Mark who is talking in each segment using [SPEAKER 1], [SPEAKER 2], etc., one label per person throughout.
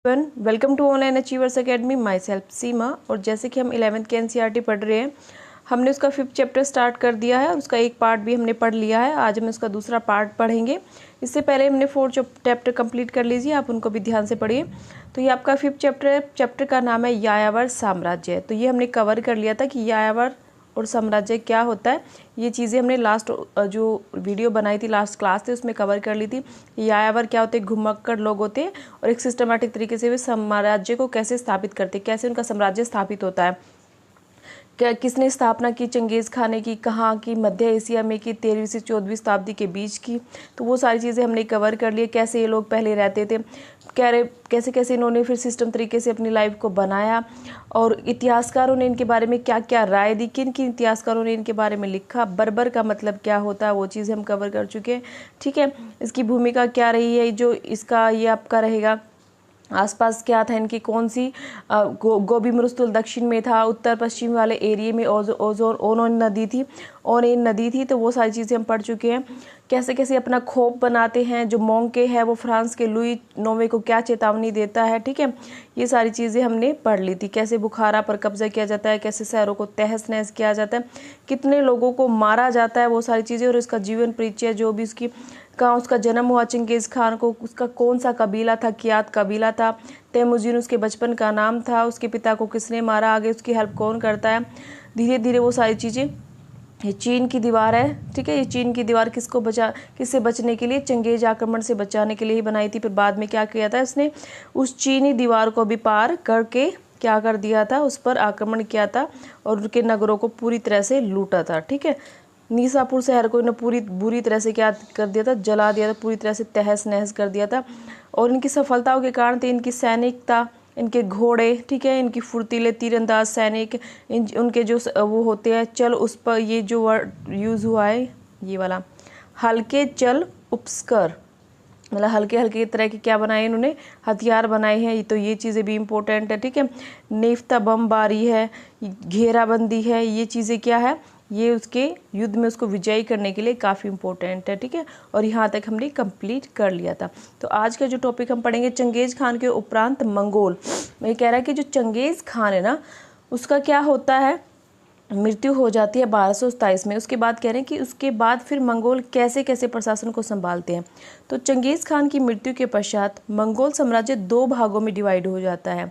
[SPEAKER 1] Welcome to online achievers academy. Myself Seema. और जैसे कि हम 11th के एनसीईआरटी पढ़ रहे हैं, हमने उसका 5th चैप्टर स्टार्ट कर दिया है और उसका एक पार्ट भी हमने पढ़ लिया है। आज हम उसका दूसरा पार्ट पढ़ेंगे। इससे पहले हमने 4 चैप्टर कंप्लीट कर लीजिए, आप उनको भी ध्यान से पढ़िए। तो ये आपका 5th चैप्टर है। चैप्टर का नाम है यायावर साम्राज्य। तो ये हमने कवर कर लिया था कि यायावर और साम्राज्य क्या होता है। ये चीज़ें हमने लास्ट जो वीडियो बनाई थी, लास्ट क्लास थी, उसमें कवर कर ली थी। यायावर क्या होते हैं, घुमक्कड़ लोग होते हैं और एक सिस्टमेटिक तरीके से वे साम्राज्य को कैसे स्थापित करते हैं, कैसे उनका साम्राज्य स्थापित होता है, क्या किसने स्थापना की, चंगेज़ खान ने की, कहाँ की, मध्य एशिया में की, 13वीं से 14वीं शताब्दी के बीच की। तो वो सारी चीज़ें हमने कवर कर लिए। कैसे ये लोग पहले रहते थे, कैसे कैसे इन्होंने फिर सिस्टम तरीके से अपनी लाइफ को बनाया, और इतिहासकारों ने इनके बारे में क्या क्या राय दी, किन किन इतिहासकारों ने इनके बारे में लिखा, बर्बर का मतलब क्या होता है, वो चीज़ें हम कवर कर चुके हैं। ठीक है, इसकी भूमिका क्या रही है, जो इसका ये आपका रहेगा, आसपास क्या था इनकी, कौन सी गोबी मरुस्थल दक्षिण में था, उत्तर पश्चिम वाले एरिया में ओनोन नदी थी। तो वो सारी चीज़ें हम पढ़ चुके हैं। कैसे कैसे अपना खोप बनाते हैं। जो मोंके है वो फ्रांस के लुई 9वें को क्या चेतावनी देता है। ठीक है, ये सारी चीज़ें हमने पढ़ ली थी। कैसे बुखारा पर कब्जा किया जाता है, कैसे शहरों को तहस नहस किया जाता है, कितने लोगों को मारा जाता है, वो सारी चीज़ें। और इसका जीवन परिचय, जो भी उसकी कहाँ उसका जन्म हुआ, चंगेज़ खान को, उसका कौन सा कबीला था, कियात कबीला था, तैमुजीन उसके बचपन का नाम था, उसके पिता को किसने मारा, आगे उसकी हेल्प कौन करता है, धीरे धीरे वो सारी चीज़ें। ये चीन की दीवार है। ठीक है, ये चीन की दीवार किससे बचने के लिए, चंगेज आक्रमण से बचाने के लिए ही बनाई थी। फिर बाद में क्या किया था इसने, उस चीनी दीवार को भी पार करके क्या कर दिया था, उस पर आक्रमण किया था और उनके नगरों को पूरी तरह से लूटा था। ठीक है, निसापुर शहर को इन्होंने बुरी तरह से क्या कर दिया था, जला दिया था, पूरी तरह से तहस नहस कर दिया था। और इनकी सफलताओं के कारण थे इनकी सैनिकता, इनके घोड़े, ठीक है, इनकी फुर्तीले तीरंदाज सैनिक, उनके जो वो होते हैं चल, उस पर ये जो वर्ड यूज़ हुआ है ये वाला, हल्के चल उपस्कर, मतलब हल्के हल्के तरह के क्या बनाए इन्होंने, हथियार बनाए हैं। तो ये चीज़ें भी इम्पोर्टेंट है। ठीक है, नेफ्ता बमबारी है, घेराबंदी है, ये चीज़ें क्या है, ये उसके युद्ध में उसको विजयी करने के लिए काफ़ी इंपॉर्टेंट है। ठीक है, और यहाँ तक हमने कंप्लीट कर लिया था। तो आज का जो टॉपिक हम पढ़ेंगे, चंगेज़ खान के उपरांत मंगोल। मैं कह रहा है कि जो चंगेज़ खान है ना, उसका क्या होता है, मृत्यु हो जाती है 1227 में। उसके बाद कह रहे हैं कि उसके बाद फिर मंगोल कैसे कैसे प्रशासन को संभालते हैं। तो चंगेज़ खान की मृत्यु के पश्चात मंगोल साम्राज्य 2 भागों में डिवाइड हो जाता है।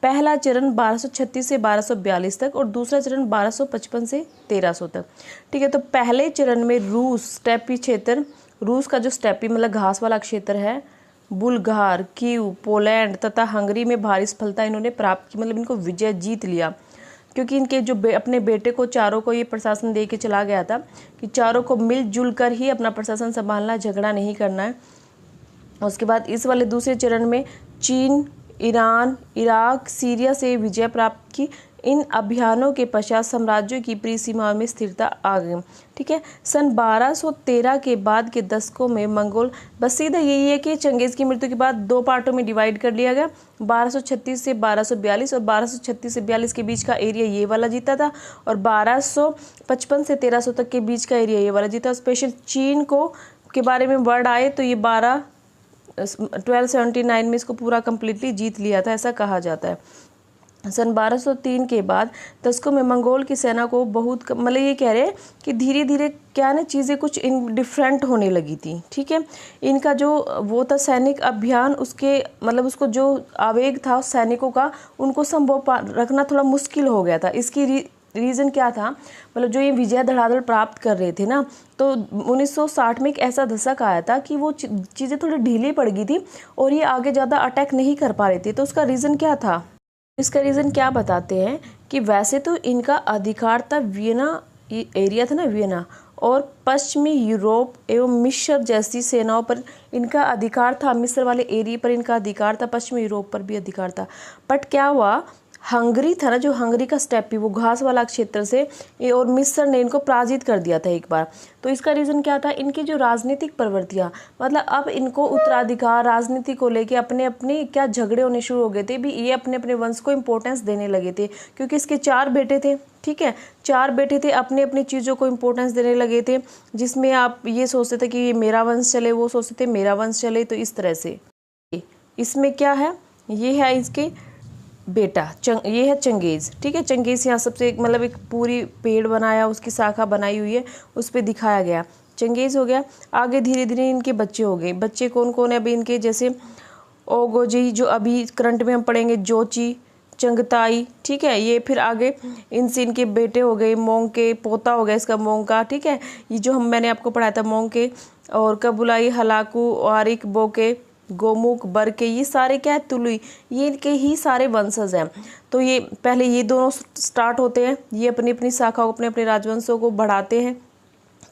[SPEAKER 1] पहला चरण 1236 से 1242 तक और दूसरा चरण 1255 से 1300 तक। ठीक है, तो पहले चरण में रूस स्टेपी क्षेत्र, रूस का जो स्टेपी मतलब घास वाला क्षेत्र है, बुल्गार, कीव, पोलैंड तथा हंगरी में भारी सफलता इन्होंने प्राप्त की, मतलब इनको विजय जीत लिया। क्योंकि इनके जो अपने बेटे को चारों को ये प्रशासन दे के चला गया था कि चारों को मिलजुल कर ही अपना प्रशासन संभालना है, झगड़ा नहीं करना है। उसके बाद इस वाले दूसरे चरण में चीन, ईरान, इराक, सीरिया से विजय प्राप्त की। इन अभियानों के पश्चात साम्राज्यों की परिसीमाओं में स्थिरता आ गई। ठीक है, सन 1213 के बाद के दशकों में मंगोल, बस सीधा यही है कि चंगेज़ की मृत्यु के बाद 2 पार्टों में डिवाइड कर लिया गया। 1236 से 1242 और 1236 से 42 के बीच का एरिया ये वाला जीता था, और 1255 से 1300 तक के बीच का एरिया ये वाला जीता। स्पेशल चीन को के बारे में वर्ड आए तो ये 1279 में इसको पूरा कम्प्लीटली जीत लिया था, ऐसा कहा जाता है। सन 1203 के बाद दशकों में मंगोल की सेना को बहुत, मतलब ये कह रहे हैं कि धीरे धीरे क्या ना चीज़ें कुछ डिफरेंट होने लगी थी। ठीक है, इनका जो वो था सैनिक अभियान, उसके मतलब उसको जो आवेग था सैनिकों का, उनको संभव रखना थोड़ा मुश्किल हो गया था। इसकी रीज़न क्या था, मतलब जो ये विजय धड़ाधड़ प्राप्त कर रहे थे ना, तो 1960 में एक ऐसा दशक आया था कि वो चीज़ें थोड़ी ढीली पड़ गई थी और ये आगे ज़्यादा अटैक नहीं कर पा रहे थे। तो उसका रीज़न क्या था, इसका रीज़न क्या बताते हैं कि वैसे तो इनका अधिकार था वियना एरिया था ना, वियना, और पश्चिमी यूरोप एवं मिस्र जैसी सेनाओं पर इनका अधिकार था। मिस्र वाले एरिया पर इनका अधिकार था, पश्चिमी यूरोप पर भी अधिकार था। बट क्या हुआ, हंगरी था ना, जो हंगरी का स्टेपी, वो घास वाला क्षेत्र से, और मिस्र ने इनको पराजित कर दिया था एक बार। तो इसका रीज़न क्या था, इनकी जो राजनीतिक प्रवृत्तियाँ, मतलब अब इनको उत्तराधिकार राजनीति को लेके अपने अपने क्या झगड़े होने शुरू हो गए थे भी। ये अपने अपने वंश को इम्पोर्टेंस देने लगे थे, क्योंकि इसके 4 बेटे थे। ठीक है, 4 बेटे थे, अपने अपनी चीज़ों को इम्पोर्टेंस देने लगे थे, जिसमें आप ये सोचते थे कि ये मेरा वंश चले, वो सोचते थे मेरा वंश चले। तो इस तरह से इसमें क्या है, ये है इसके बेटा ये है चंगेज़, ठीक है। चंगेज़ यहाँ सबसे मतलब एक पूरी पेड़ बनाया, उसकी शाखा बनाई हुई है, उस पर दिखाया गया। चंगेज़ हो गया। आगे धीरे धीरे इनके बच्चे हो गए। बच्चे कौन कौन है अभी इनके, जैसे ओगोजी जो अभी करंट में हम पढ़ेंगे, जोची, चंगताई, ठीक है। ये फिर आगे इनसे इनके बेटे हो गए, मोंग के, पोता हो गया इसका मोंग का, ठीक है। ये जो मैंने आपको पढ़ाया था मोंग के, और कबुलाई, हलाकू, आरिक, बोके, गोमुख, बरके, ये सारे क्या है, तुलुई, ये इनके ही सारे वंशज हैं। तो ये पहले ये दोनों स्टार्ट होते हैं, ये अपनी अपनी शाखाओं, अपने अपने राजवंशों को बढ़ाते हैं।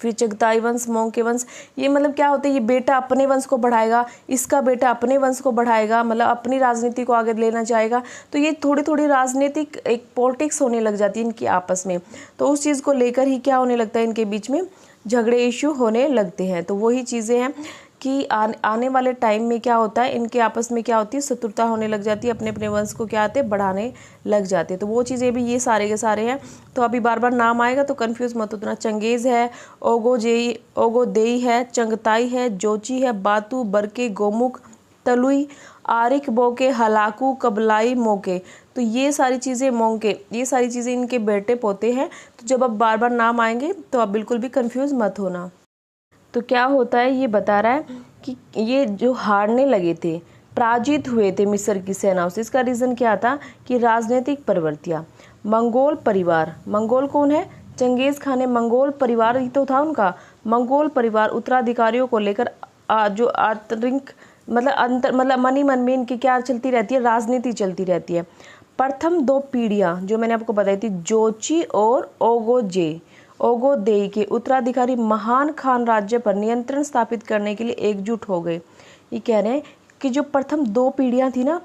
[SPEAKER 1] फिर चगताई वंश, मोंग के वंश, ये मतलब क्या होता है, ये बेटा अपने वंश को बढ़ाएगा, इसका बेटा अपने वंश को बढ़ाएगा, मतलब अपनी राजनीति को आगे लेना चाहेगा। तो ये थोड़ी थोड़ी राजनीतिक एक पॉलिटिक्स होने लग जाती है इनकी आपस में। तो उस चीज़ को लेकर ही क्या होने लगता है, इनके बीच में झगड़े, इश्यू होने लगते हैं। तो वही चीज़ें हैं कि आने वाले टाइम में क्या होता है, इनके आपस में क्या होती है, शत्रुता होने लग जाती है, अपने अपने वंश को क्या आते बढ़ाने लग जाते हैं। तो वो चीज़ें भी ये सारे के सारे हैं। तो अभी बार बार नाम आएगा तो कंफ्यूज मत होना। चंगेज़ है, ओगोदेई है, चंगताई है, जोची है, बातू, बरके, गोमुख, तलुई, आरिक, बोके, हलाकू, कबलाई, मोके। तो ये सारी चीज़ें, मोंके, ये सारी चीज़ें इनके बेटे पोते हैं। तो जब अब बार बार नाम आएंगे तो आप बिल्कुल भी कंफ्यूज मत होना। तो क्या होता है, ये बता रहा है कि ये जो हारने लगे थे, पराजित हुए थे मिस्र की सेनाओं से, इसका रीज़न क्या था कि राजनीतिक प्रवृत्तियाँ। मंगोल परिवार, मंगोल कौन है, चंगेज़ खान है। मंगोल परिवार ही तो था उनका। मंगोल परिवार उत्तराधिकारियों को लेकर जो आंतरिक मतलब मन ही मन में इनकी क्या चलती रहती है, राजनीति चलती रहती है। प्रथम 2 पीढ़ियाँ जो मैंने आपको बताई थी, जोची और ओगोदेई के उत्तराधिकारी महान खान राज्य पर नियंत्रण स्थापित करने के लिए एकजुट हो गए। ये कह रहे हैं कि जो प्रथम 2 पीढ़ियाँ थी ना,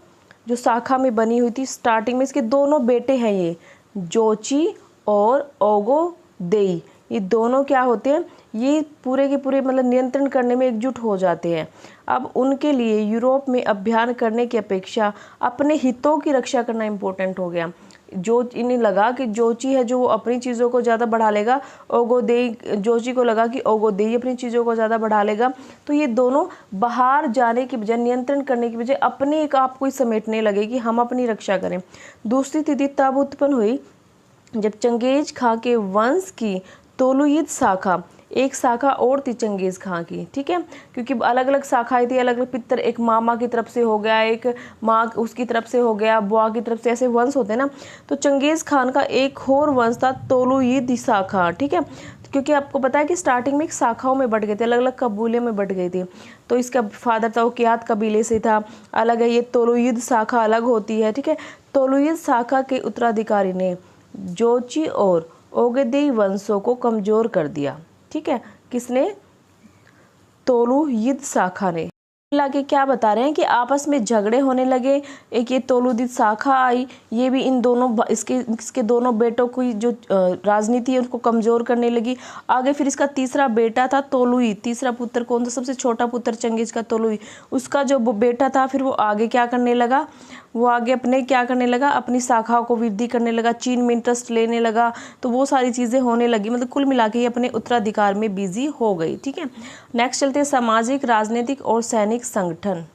[SPEAKER 1] जो शाखा में बनी हुई थी स्टार्टिंग में, इसके दोनों बेटे हैं, ये जोची और ओगोदेई, ये दोनों क्या होते हैं, ये पूरे के पूरे मतलब नियंत्रण करने में एकजुट हो जाते हैं। अब उनके लिए यूरोप में अभियान करने की अपेक्षा अपने हितों की रक्षा करना इम्पोर्टेंट हो गया। जो इन्हें लगा कि जोची है जो वो अपनी चीज़ों को ज़्यादा बढ़ा लेगा, ओगोदेई, जोची को लगा कि ओगोदेई अपनी चीज़ों को ज़्यादा बढ़ा लेगा। तो ये दोनों बाहर जाने की बजाय, नियंत्रण करने की बजाय अपने एक आप को ही समेटने लगे कि हम अपनी रक्षा करें। दूसरी स्थिति तब उत्पन्न हुई जब चंगेज़ खां के वंश की तोलुयिद शाखा, एक शाखा और थी चंगेज़ खां की, ठीक है, क्योंकि अलग अलग शाखाएं थी, अलग अलग पितर, एक मामा की तरफ से हो गया, एक माँ उसकी तरफ से हो गया, बुआ की तरफ से, ऐसे वंश होते हैं ना। तो चंगेज़ खान का एक और वंश था तोलुयिद शाखा, ठीक है, क्योंकि आपको पता है कि स्टार्टिंग में एक शाखाओं में बट गए थे, अलग अलग कबीले में बट गए थे। तो इसका फादर था वो कियात कबीले से था, अलग है, ये तोलुयिद शाखा अलग होती है, ठीक है। तोलुयिद शाखा के उत्तराधिकारी ने जोची और ओगोदेई वंशों को कमजोर कर दिया, ठीक है। किसने, तोलुयिद शाखा ने। लाके क्या बता रहे हैं कि आपस में झगड़े होने लगे। एक ये तोलुयिद शाखा आई, ये भी इन दोनों इसके दोनों बेटों की जो राजनीति है उनको कमजोर करने लगी। आगे फिर इसका तीसरा बेटा था तोलुई, तीसरा पुत्र कौन था, सबसे छोटा पुत्र चंगेज़ का तोलुई, उसका जो बेटा था फिर वो आगे क्या करने लगा, वो आगे अपने क्या करने लगा, अपनी शाखाओं को वृद्धि करने लगा, चीन में इंटरेस्ट लेने लगा। तो वो सारी चीज़ें होने लगी, मतलब कुल मिला के ये अपने उत्तराधिकार में बिजी हो गई, ठीक है। नेक्स्ट चलते हैं सामाजिक, राजनीतिक और सैनिक संगठन।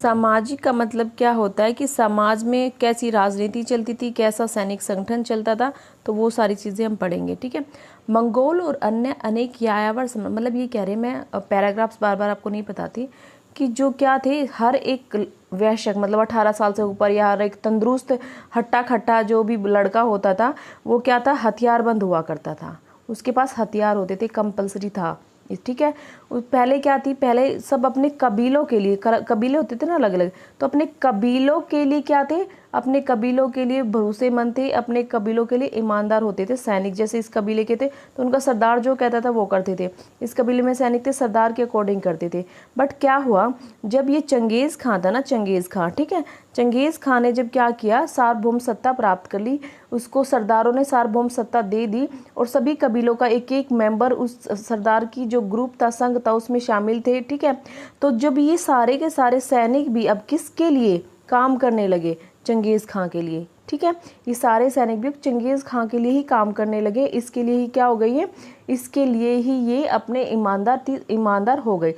[SPEAKER 1] सामाजिक का मतलब क्या होता है कि समाज में कैसी राजनीति चलती थी, कैसा सैनिक संगठन चलता था, तो वो सारी चीज़ें हम पढ़ेंगे, ठीक है। मंगोल और अन्य अनेक यायावर मतलब ये कह रहे हैं, मैं पैराग्राफ्स बार बार आपको नहीं बताती, कि जो क्या थे, हर एक वयस्क मतलब 18 साल से ऊपर या हर एक तंदुरुस्त हट्टा खट्टा जो भी लड़का होता था वो क्या था, हथियारबंद हुआ करता था, उसके पास हथियार होते थे, कंपलसरी था, ठीक है। पहले क्या थी, पहले सब अपने कबीलों के लिए, कबीले होते थे ना अलग अलग, तो अपने कबीलों के लिए क्या थे, अपने कबीलों के लिए भरोसेमंद थे, अपने कबीलों के लिए ईमानदार होते थे। सैनिक जैसे इस कबीले के थे तो उनका सरदार जो कहता था वो करते थे, इस कबीले में सैनिक थे सरदार के अकॉर्डिंग करते थे। बट क्या हुआ, जब ये चंगेज़ खां था ना, चंगेज़ खां, ठीक है, चंगेज़ खां ने जब क्या किया, सार्वभौम सत्ता प्राप्त कर ली, उसको सरदारों ने सार्वभौम सत्ता दे दी और सभी कबीलों का एक एक मेंबर उस सरदार की जो ग्रुप था, संघ था, उसमें शामिल थे, ठीक है। तो जब ये सारे के सारे सैनिक भी अब किसके लिए काम करने लगे, चंगेज़ खां के लिए, ठीक है, ये सारे सैनिक भी चंगेज़ खां के लिए ही काम करने लगे, इसके लिए ही क्या हो गई है, इसके लिए ही ये अपने ईमानदार हो गए।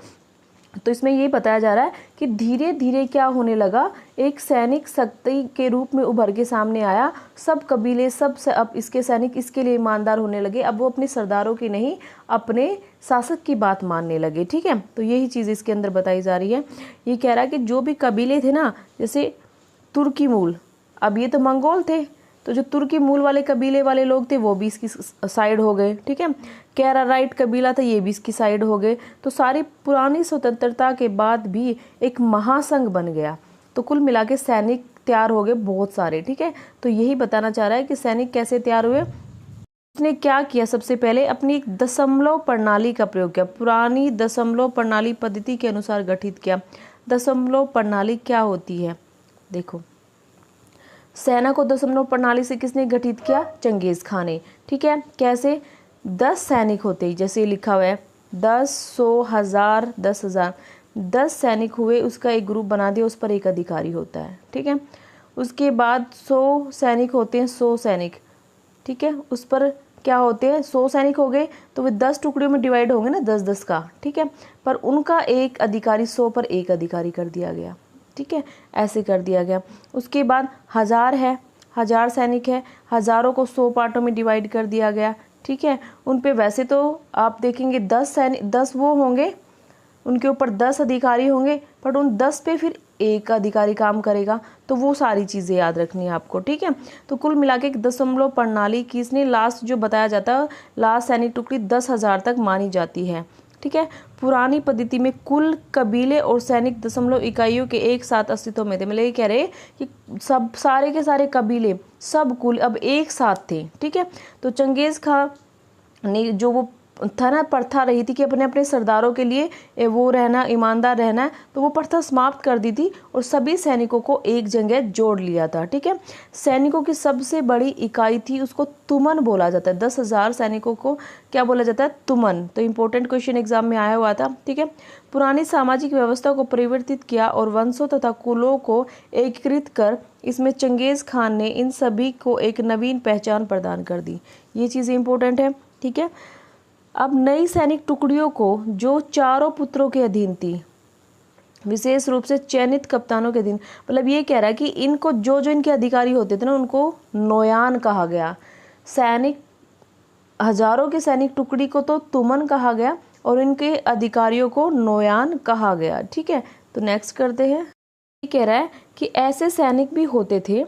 [SPEAKER 1] तो इसमें ये बताया जा रहा है कि धीरे धीरे क्या होने लगा, एक सैनिक शक्ति के रूप में उभर के सामने आया। सब कबीले अब इसके सैनिक इसके लिए ईमानदार होने लगे। अब वो अपने सरदारों की नहीं, अपने शासक की बात मानने लगे। ठीक है, तो यही चीज़ इसके अंदर बताई जा रही है। ये कह रहा है कि जो भी कबीले थे ना, जैसे तुर्की मूल, अब ये तो मंगोल थे, तो जो तुर्की मूल वाले कबीले वाले लोग थे वो भी इसकी साइड हो गए। ठीक है, कैराराइट कबीला था, ये भी इसकी साइड हो गए। तो सारी पुरानी स्वतंत्रता के बाद भी एक महासंघ बन गया। तो कुल मिला के सैनिक तैयार हो गए बहुत सारे। ठीक है, तो यही बताना चाह रहा है कि सैनिक कैसे तैयार हुए। उसने क्या किया, सबसे पहले अपनी एक दशमलव प्रणाली का प्रयोग किया, पुरानी दशमलव प्रणाली पद्धति के अनुसार गठित किया। दशमलव प्रणाली क्या होती है, देखो, सेना को दशमलव प्रणाली से किसने गठित किया, चंगेज खान ने। ठीक है, कैसे, 10 सैनिक होते ही, जैसे लिखा हुआ है 10, 100, 1000, 10,000, 10 सैनिक हुए, उसका एक ग्रुप बना दिया, उस पर एक अधिकारी होता है। ठीक है, उसके बाद 100 सैनिक होते हैं, 100 सैनिक। ठीक है, उस पर क्या होते हैं, 100 सैनिक हो गए तो वे 10 टुकड़ियों में डिवाइड होंगे ना, 10-10 का। ठीक है, पर उनका एक अधिकारी, 100 पर एक अधिकारी कर दिया गया। ठीक है, ऐसे कर दिया गया। उसके बाद 1000 है, 1000 सैनिक है, हज़ारों को 100 पार्टों में डिवाइड कर दिया गया। ठीक है, उन पे वैसे तो आप देखेंगे 10 सैनिक, 10 वो होंगे, उनके ऊपर 10 अधिकारी होंगे, पर उन 10 पे फिर एक अधिकारी काम करेगा। तो वो सारी चीज़ें याद रखनी है आपको। ठीक है, तो कुल मिला के एक दशमलव प्रणाली की इसने लास्ट जो बताया जाता है, लास्ट सैनिक टुकड़ी 10,000 तक मानी जाती है। ठीक है, पुरानी पद्धति में कुल कबीले और सैनिक दशमलव इकाइयों के एक साथ अस्तित्व में थे। मतलब ये कह रहे कि सब सारे के सारे कबीले, सब कुल अब एक साथ थे। ठीक है, तो चंगेज खान ने जो वो था ना, प्रथा रही थी कि अपने अपने सरदारों के लिए वो रहना, ईमानदार रहना है, तो वो प्रथा समाप्त कर दी थी और सभी सैनिकों को एक जगह जोड़ लिया था। ठीक है, सैनिकों की सबसे बड़ी इकाई थी, उसको तुमन बोला जाता है। 10,000 सैनिकों को क्या बोला जाता है, तुमन। तो इम्पोर्टेंट क्वेश्चन एग्जाम में आया हुआ था। ठीक है, पुरानी सामाजिक व्यवस्था को परिवर्तित किया और वंशों तथा कुलों को एकीकृत कर इसमें चंगेज खान ने इन सभी को एक नवीन पहचान प्रदान कर दी। ये चीज़ें इंपॉर्टेंट है। ठीक है, अब नई सैनिक टुकड़ियों को जो चारों पुत्रों के अधीन थी, विशेष रूप से चयनित कप्तानों के अधीन, मतलब ये कह रहा है कि इनको जो जो इनके अधिकारी होते थे ना, उनको नोयान कहा गया। सैनिक, हजारों के सैनिक टुकड़ी को तो तुमन कहा गया और इनके अधिकारियों को नोयान कहा गया। ठीक है, तो नेक्स्ट करते हैं। ये कह रहा है कि ऐसे सैनिक भी होते थे,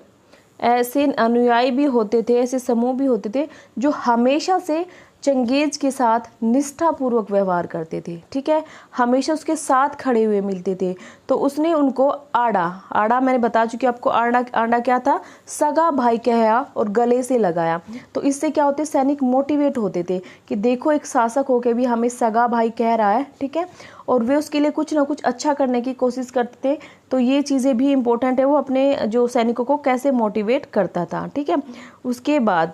[SPEAKER 1] ऐसे अनुयायी भी होते थे, ऐसे समूह भी होते थे जो हमेशा से चंगेज के साथ निष्ठापूर्वक व्यवहार करते थे। ठीक है, हमेशा उसके साथ खड़े हुए मिलते थे। तो उसने उनको आड़ा मैंने बता चुकी आपको, आड़ा क्या था, सगा भाई कहा और गले से लगाया। तो इससे क्या होते, सैनिक मोटिवेट होते थे कि देखो एक शासक होके भी हमें सगा भाई कह रहा है। ठीक है, और वे उसके लिए कुछ ना कुछ अच्छा करने की कोशिश करते थे। तो ये चीज़ें भी इंपॉर्टेंट है, वो अपने जो सैनिकों को कैसे मोटिवेट करता था। ठीक है, उसके बाद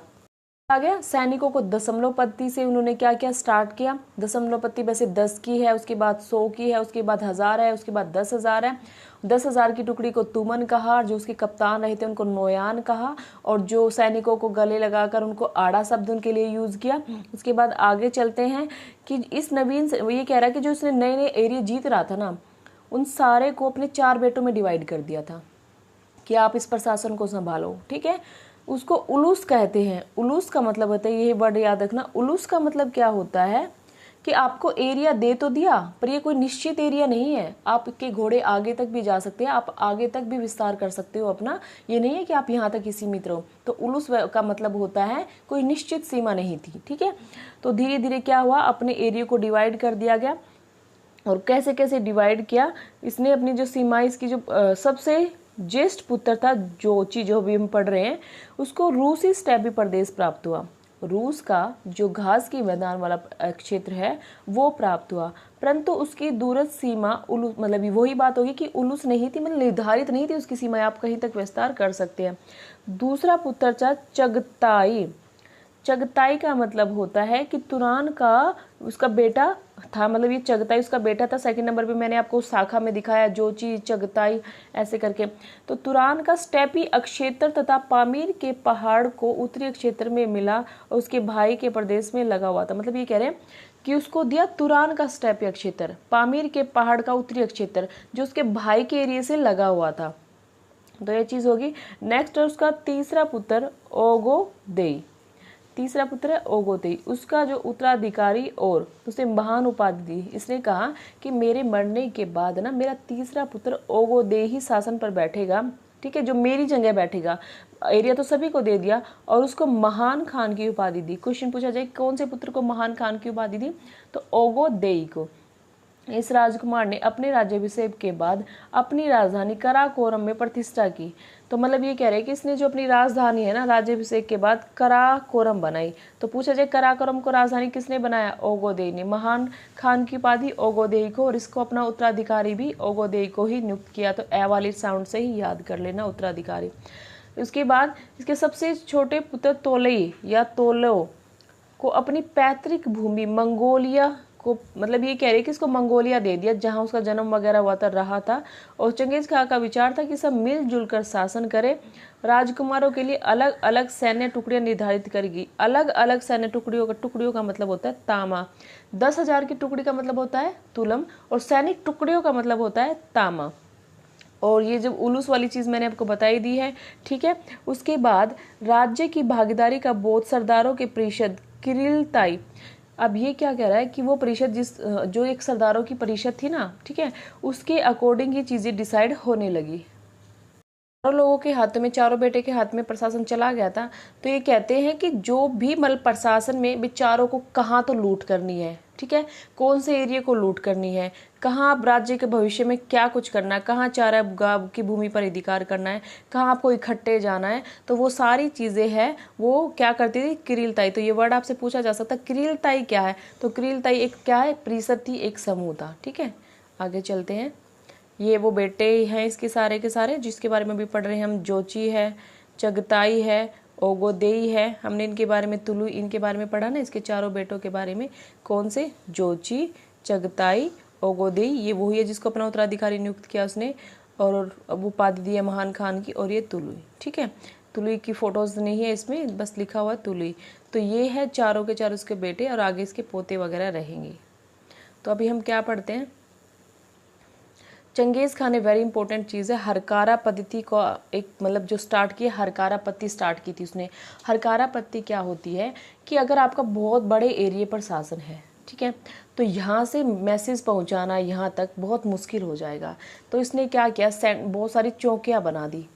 [SPEAKER 1] आ गया सैनिकों को दशमलव पद्धति से उन्होंने क्या किया, स्टार्ट किया। दशमलव पद्धति वैसे 10 की है, उसके बाद 100 की है, उसके बाद 1000 है, उसके बाद 10,000 है। 10,000 की टुकड़ी को तुमन कहा, जो उसके कप्तान रहे थे उनको नोयान कहा, और जो सैनिकों को गले लगाकर उनको आड़ा शब्द उनके लिए यूज किया। उसके बाद आगे चलते हैं कि इस नवीन, ये कह रहा है कि जो इसने नए नए एरिया जीत रहा था ना, उन सारे को अपने 4 बेटों में डिवाइड कर दिया था कि आप इस प्रशासन को संभालो। ठीक है, उसको उलूस कहते हैं। उलूस का मतलब होता है, ये वर्ड याद रखना, उलूस का मतलब क्या होता है कि आपको एरिया दे तो दिया, पर ये कोई निश्चित एरिया नहीं है। आपके घोड़े आगे तक भी जा सकते हैं, आप आगे तक भी विस्तार कर सकते हो अपना, ये नहीं है कि आप यहाँ तक ही सीमित रहो। तो उलूस का मतलब होता है कोई निश्चित सीमा नहीं थी। ठीक है, तो धीरे धीरे क्या हुआ, अपने एरिया को डिवाइड कर दिया गया। और कैसे कैसे डिवाइड किया, इसने अपनी जो सीमा, इसकी जो सबसे ज्येष्ठ पुत्र था जोची, जो भी हम पढ़ रहे हैं, उसको रूसी स्टेपी प्रदेश प्राप्त हुआ। रूस का जो घास की मैदान वाला क्षेत्र है वो प्राप्त हुआ, परंतु उसकी दूरस्थ सीमा उलूस, मतलब वही बात होगी कि उलूस नहीं थी, मतलब निर्धारित नहीं थी उसकी सीमा, आप कहीं तक विस्तार कर सकते हैं। दूसरा पुत्र था चगताई। चगताई का मतलब होता है कि तुरान का उसका बेटा था, मतलब ये चगताई उसका बेटा था। सेकंड नंबर पे मैंने आपको शाखा में दिखाया, जोची, चगताई ऐसे करके। तो तुरान का स्टेपी अक्षेत्र तथा पामीर के पहाड़ को उत्तरी क्षेत्र में मिला और उसके भाई के प्रदेश में लगा हुआ था। मतलब ये कह रहे हैं कि उसको दिया तुरान का स्टेपी क्षेत्र, पामीर के पहाड़ का उत्तरी क्षेत्र जो उसके भाई के एरिया से लगा हुआ था। तो ये चीज़ होगी। नेक्स्ट है उसका तीसरा पुत्र ओगोदेई, तीसरा पुत्र है ओगोदेई, उसका जो उत्तराधिकारी और उसे महान उपाधि दी। इसने कहा कि मेरे मरने के बाद ना मेरा तीसरा पुत्र ओगोदेई ही शासन पर बैठेगा, ठीक है, जो मेरी जगह बैठेगा। एरिया तो सभी को दे दिया और उसको महान खान की उपाधि दी। क्वेश्चन पूछा जाए कौन से पुत्र को महान खान की उपाधि दी, तो ओगोदेई को। इस राजकुमार ने अपने राज्याभिषेक के बाद अपनी राजधानी कराकोरम में प्रतिष्ठा की। तो मतलब ये कह रहे हैं कि इसने जो अपनी राजधानी है ना राज्याभिषेक के बाद कराकोरम बनाई। तो पूछा जाए कराकोरम को राजधानी किसने बनाया, ओगोदेई ने। महान खान की उपाधि ओगोदेई को और इसको अपना उत्तराधिकारी भी ओगोदेई को ही नियुक्त किया। तो ए वाले साउंड से ही याद कर लेना उत्तराधिकारी। उसके बाद इसके सबसे छोटे पुत्र तोलेई या तोलो को अपनी पैतृक भूमि मंगोलिया को, मतलब ये कह रहे हैं कि इसको मंगोलिया दे दिया जहां उसका जन्म वगैरह हुआ था, रहा था। और चंगेज खां का विचार था कि सब मिलजुल कर शासन करे। राजकुमारों के लिए अलग अलग सैन्य टुकड़ियां निर्धारित करेगी। अलग अलग सैन्य टुकड़ियों का मतलब होता है तामा। 10,000 की टुकड़ी का मतलब होता है तुलम और सैनिक टुकड़ियों का मतलब होता है तामा। और ये जब उलूस वाली चीज़ मैंने आपको बताई दी है, ठीक है। उसके बाद राज्य की भागीदारी का बोध सरदारों के परिषद किरिलताई। अब ये क्या कह रहा है कि वो परिषद जो एक सरदारों की परिषद थी ना, ठीक है, उसके अकॉर्डिंग ये चीज़ें डिसाइड होने लगी। चारों लोगों के हाथ में, चारों बेटे के हाथ में प्रशासन चला गया था। तो ये कहते हैं कि जो भी मतलब प्रशासन में विचारों को कहाँ तो लूट करनी है, ठीक है, कौन से एरिया को लूट करनी है, कहाँ आप राज्य के भविष्य में क्या कुछ करना है, कहाँ चारा की भूमि पर अधिकार करना है, कहाँ आपको इकट्ठे जाना है, तो वो सारी चीज़ें हैं वो क्या करती थी, किरिलताई। तो ये वर्ड आपसे पूछा जा सकता है, किरिलताई क्या है, तो किरिलताई एक क्या है, परिषद थी, एक समूह था, ठीक है। आगे चलते हैं। ये वो बेटे हैं इसके सारे के सारे जिसके बारे में भी पढ़ रहे हैं हम। जोची है, चगताई है, ओगोदेई है, हमने इनके बारे में तुलु इनके बारे में पढ़ा ना, इसके चारों बेटों के बारे में। कौन से, जोची, चगताई, ओगोदेई, ये वही है जिसको अपना उत्तराधिकारी नियुक्त किया उसने और अब उपाधि दी है महान खान की। और ये तुलुई, ठीक है, तुलुई की फोटोज नहीं है इसमें, बस लिखा हुआ है तुलुई। तो ये है चारों के चारों उसके बेटे और आगे इसके पोते वगैरह रहेंगे। तो अभी हम क्या पढ़ते हैं, चंगेज़ खान ने वेरी इंपॉर्टेंट चीज़ है हरकारा पद्धति को एक मतलब जो स्टार्ट किया, हरकारा पद्धति स्टार्ट की थी उसने। हरकारा पद्धति क्या होती है कि अगर आपका बहुत बड़े एरिया पर शासन है, ठीक है, तो यहाँ से मैसेज पहुँचाना यहाँ तक बहुत मुश्किल हो जाएगा। तो इसने क्या किया, बहुत सारी चौकियाँ बना दी,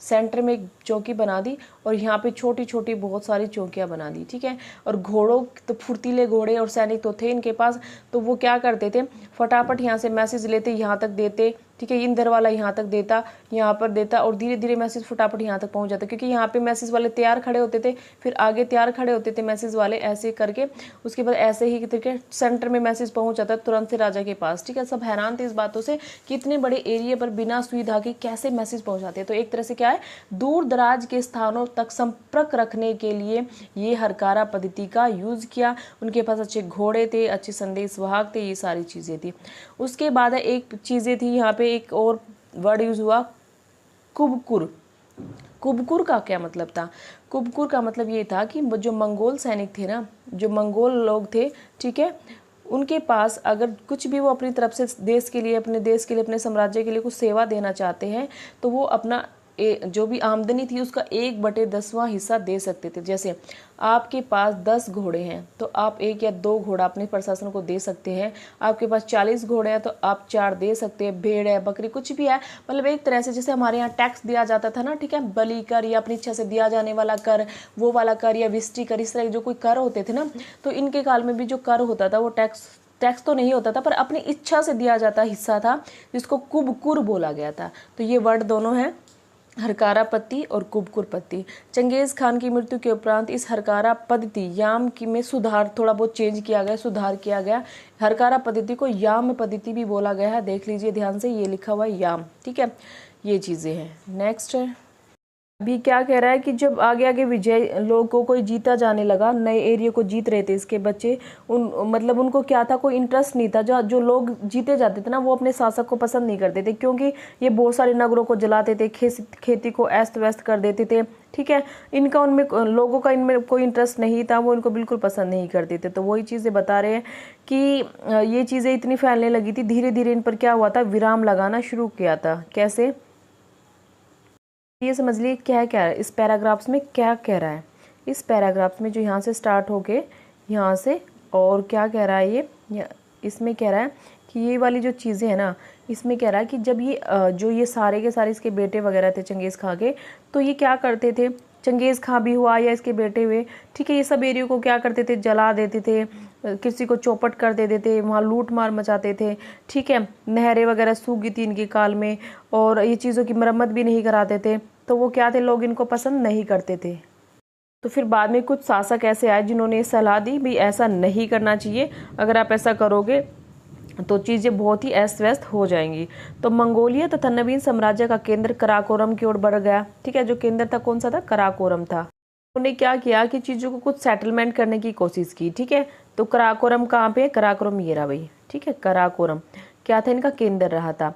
[SPEAKER 1] सेंटर में एक चौकी बना दी और यहाँ पे छोटी छोटी बहुत सारी चौकियाँ बना दी, ठीक है। और घोड़ों तो फुर्तीले घोड़े और सैनिक तो थे इनके पास, तो वो क्या करते थे, फटाफट यहाँ से मैसेज लेते, यहाँ तक देते, ठीक है, इंदर वाला यहाँ तक देता, यहाँ पर देता और धीरे धीरे मैसेज फटाफट यहाँ तक पहुँच जाता, क्योंकि यहाँ पे मैसेज वाले तैयार खड़े होते थे, फिर आगे तैयार खड़े होते थे मैसेज वाले, ऐसे करके उसके बाद ऐसे ही करके सेंटर में मैसेज पहुँच जाता तुरंत से राजा के पास, ठीक है। सब हैरान थे इस बातों से कि इतने बड़े एरिया पर बिना सुविधा के कैसे मैसेज पहुँचाते हैं। तो एक तरह से क्या है, दूर दराज के स्थानों तक संपर्क रखने के लिए ये हरकारा पद्धति का यूज किया। उनके पास अच्छे घोड़े थे, अच्छे संदेश वाहक थे, ये सारी चीजें थी। उसके बाद एक चीजें थी यहाँ पे, एक और वर्ड यूज हुआ, कुबकुर। कुबकुर का क्या मतलब था, कुबकुर का मतलब ये था कि जो मंगोल सैनिक थे ना, जो मंगोल लोग थे, ठीक है, उनके पास अगर कुछ भी वो अपनी तरफ से देश के लिए, अपने साम्राज्य के लिए कुछ सेवा देना चाहते हैं, तो वो अपना जो भी आमदनी थी उसका 1/10वां हिस्सा दे सकते थे। जैसे आपके पास 10 घोड़े हैं तो आप 1 या 2 घोड़ा अपने प्रशासन को दे सकते हैं। आपके पास 40 घोड़े हैं तो आप 4 दे सकते हैं। भेड़ है, बकरी, कुछ भी है, मतलब एक तरह से जैसे हमारे यहाँ टैक्स दिया जाता था ना, ठीक है, बलि कर या अपनी इच्छा से दिया जाने वाला कर, वो वाला कर या विष्टि कर, इस तरह जो कोई कर होते थे ना, तो इनके काल में भी जो कर होता था वो टैक्स तो नहीं होता था पर अपनी इच्छा से दिया जाता हिस्सा था, जिसको कुबकुर बोला गया था। तो ये वर्ड दोनों हैं, हरकारा पद्धति और कुबकुर पद्धति। चंगेज खान की मृत्यु के उपरांत इस हरकारा पद्धति याम की में सुधार, थोड़ा बहुत चेंज किया गया, सुधार किया गया। हरकारा पद्धति को याम पद्धति भी बोला गया है, देख लीजिए ध्यान से, ये लिखा हुआ है याम, ठीक है, ये चीजें हैं। नेक्स्ट है अभी क्या कह रहा है कि जब आगे आगे विजय लोगों को जीता जाने लगा, नए एरिया को जीत रहे थे इसके बच्चे, उन मतलब उनको क्या था, कोई इंटरेस्ट नहीं था। जो जो लोग जीते जाते थे ना, वो अपने शासक को पसंद नहीं करते थे, क्योंकि ये बहुत सारे नगरों को जलाते थे, खेती को अस्त व्यस्त कर देते थे। ठीक है, इनका उनमें लोगों का इनमें कोई इंटरेस्ट नहीं था, वो इनको बिल्कुल पसंद नहीं करते थे। तो वही चीज़ें बता रहे हैं कि ये चीज़ें इतनी फैलने लगी थी, धीरे धीरे इन पर क्या हुआ था, विराम लगाना शुरू किया था। कैसे, ये समझ लिए क्या क्या है इस पैराग्राफ्स में, क्या कह रहा है इस पैराग्राफ्स में, जो यहाँ से स्टार्ट होके यहाँ से, और क्या कह रहा है ये इसमें कह रहा है कि ये वाली जो चीज़ें हैं ना, इसमें कह रहा है कि जब ये जो ये सारे के सारे इसके बेटे वगैरह थे चंगेज़ खां के, तो ये क्या करते थे, चंगेज़ खां भी हुआ या इसके बेटे हुए, ठीक है, ये सब एरियो को क्या करते थे, जला देते थे, किसी को चौपट कर देते थे, वहाँ लूट मार मचाते थे। ठीक है, नहरें वगैरह सूख गई थी इनके काल में, और ये चीज़ों की मरम्मत भी नहीं कराते थे। तो वो क्या थे, लोग इनको पसंद नहीं करते थे। तो फिर बाद में कुछ शासक ऐसे आए जिन्होंने ये सलाह दी भी ऐसा नहीं करना चाहिए, अगर आप ऐसा करोगे तो चीज़ें बहुत ही अस्त व्यस्त हो जाएंगी। तो मंगोलिया तथा नवीन साम्राज्य का केंद्र कराकोरम की ओर बढ़ गया। ठीक है, जो केंद्र था कौन सा था, कराकोरम था। उन्होंने क्या किया कि चीज़ों को कुछ सेटलमेंट करने की कोशिश की। ठीक है, तो कराकोरम कहाँ पे है, कराकोरम ये रहा भाई। ठीक है, कराकोरम क्या था, इनका केंद्र रहा था।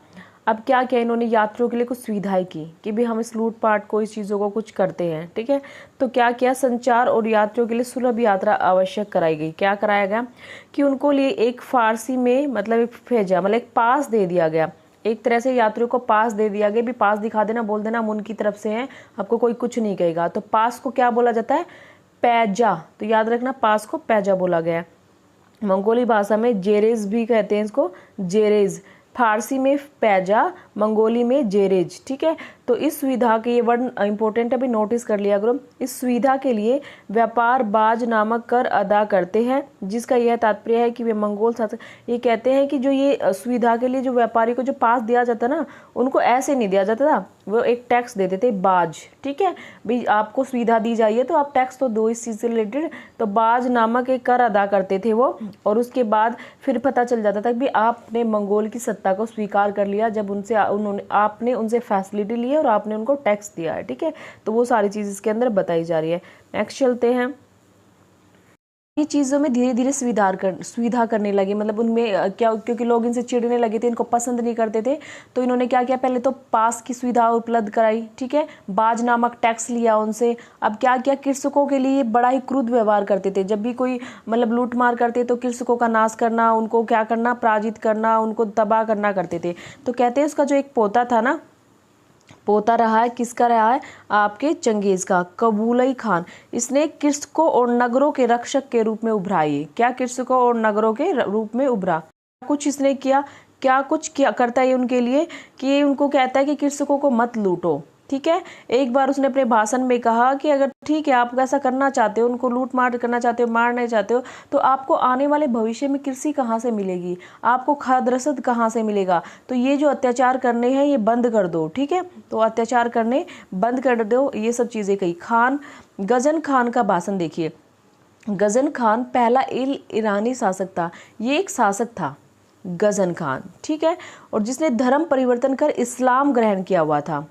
[SPEAKER 1] अब क्या किया इन्होंने, यात्रियों के लिए कुछ सुविधाएं की कि भी हम इस लूटपाट को, इस चीज़ों को कुछ करते हैं। ठीक है, तो क्या किया, संचार और यात्रियों के लिए सुलभ यात्रा आवश्यक कराई गई। क्या कराया गया कि उनको लिए एक फारसी में मतलब एक भेजा, मतलब एक पास दे दिया गया, एक तरह से यात्रियों को पास दे दिया गया, भी पास दिखा देना, बोल देना हम उनकी तरफ से हैं, आपको कोई कुछ नहीं कहेगा। तो पास को क्या बोला जाता है, पैजा। तो याद रखना, पास को पैजा बोला गया। मंगोली भाषा में जेरेज भी कहते हैं इसको, जेरेज, फारसी में पैजा, मंगोली में जेरेज। ठीक है, तो इस सुविधा के, ये वर्ड इंपॉर्टेंट है, अभी नोटिस कर लिया करो। इस सुविधा के लिए व्यापार बाज नामक कर अदा करते हैं, जिसका यह तात्पर्य है कि वे मंगोल शासक, ये कहते हैं कि जो ये सुविधा के लिए जो व्यापारी को जो पास दिया जाता ना, उनको ऐसे नहीं दिया जाता था, वो एक टैक्स देते थे, बाज। ठीक है, भाई आपको सुविधा दी जाइए तो आप टैक्स तो दो इस चीज़ से रिलेटेड। तो बाज नामक एक कर अदा करते थे वो, और उसके बाद फिर पता चल जाता था कि आपने मंगोल की सत्ता को स्वीकार कर लिया, जब आपने उनसे फैसिलिटी ली और आपने उनको टैक्स दिया है। ठीक है, तो वो सारी चीज़ इसके अंदर बताई जा रही है। नेक्स्ट चलते हैं। ये चीज़ों में धीरे धीरे सुविधा करने लगे, मतलब उनमें क्या, क्योंकि लोग इनसे चिढ़ने लगे थे, इनको पसंद नहीं करते थे, तो इन्होंने क्या किया, पहले तो पास की सुविधा उपलब्ध कराई। ठीक है, बाज नामक टैक्स लिया उनसे। अब क्या किया, कृषकों के लिए बड़ा ही क्रूर व्यवहार करते थे। जब भी कोई मतलब लूट मार करते तो कृषकों का नाश करना, उनको क्या करना, पराजित करना, उनको तबाह करना करते थे। तो कहते हैं उसका जो एक पोता था ना, पोता रहा है, किसका रहा है, आपके चंगेज का, कबूलई खान। इसने कृषकों और नगरों के रक्षक के रूप में उभरा। ये क्या, कृषकों और नगरों के रूप में उभरा। कुछ इसने किया, क्या कुछ किया करता है उनके लिए, कि ये उनको कहता है कि कृषकों को मत लूटो। ठीक है, एक बार उसने अपने भाषण में कहा कि अगर ठीक है आप ऐसा करना चाहते हो, उनको लूट मार करना चाहते हो, मारना चाहते हो, तो आपको आने वाले भविष्य में कृषि कहाँ से मिलेगी, आपको खाद्य रसद कहाँ से मिलेगा, तो ये जो अत्याचार करने हैं ये बंद कर दो। ठीक है, तो अत्याचार करने बंद कर दो, ये सब चीज़ें कही। खान, गजन खान का भाषण देखिए। गजन खान पहला ईरानी शासक था, ये एक शासक था गजन खान। ठीक है, और जिसने धर्म परिवर्तन कर इस्लाम ग्रहण किया हुआ था।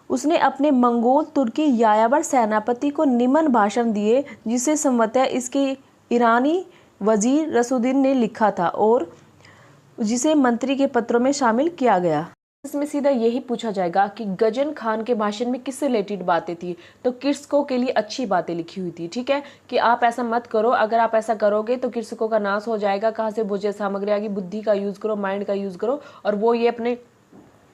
[SPEAKER 1] उसने अपने मंगोल तुर्की यायावर सेनापति को निम्न भाषण दिए, जिसे संवतः इसके ईरानी वजीर रसूदीन ने लिखा था और जिसे मंत्री के पत्रों में शामिल किया गया। इसमें सीधा यही पूछा जाएगा कि गजन खान के भाषण में किससे रिलेटेड बातें थी, तो कृषकों के लिए अच्छी बातें लिखी हुई थी। ठीक है, कि आप ऐसा मत करो, अगर आप ऐसा करोगे तो कृषकों का नाश हो जाएगा, कहाँ से भोज्य सामग्री आएगी, बुद्धि का यूज करो, माइंड का यूज करो। और वो ये अपने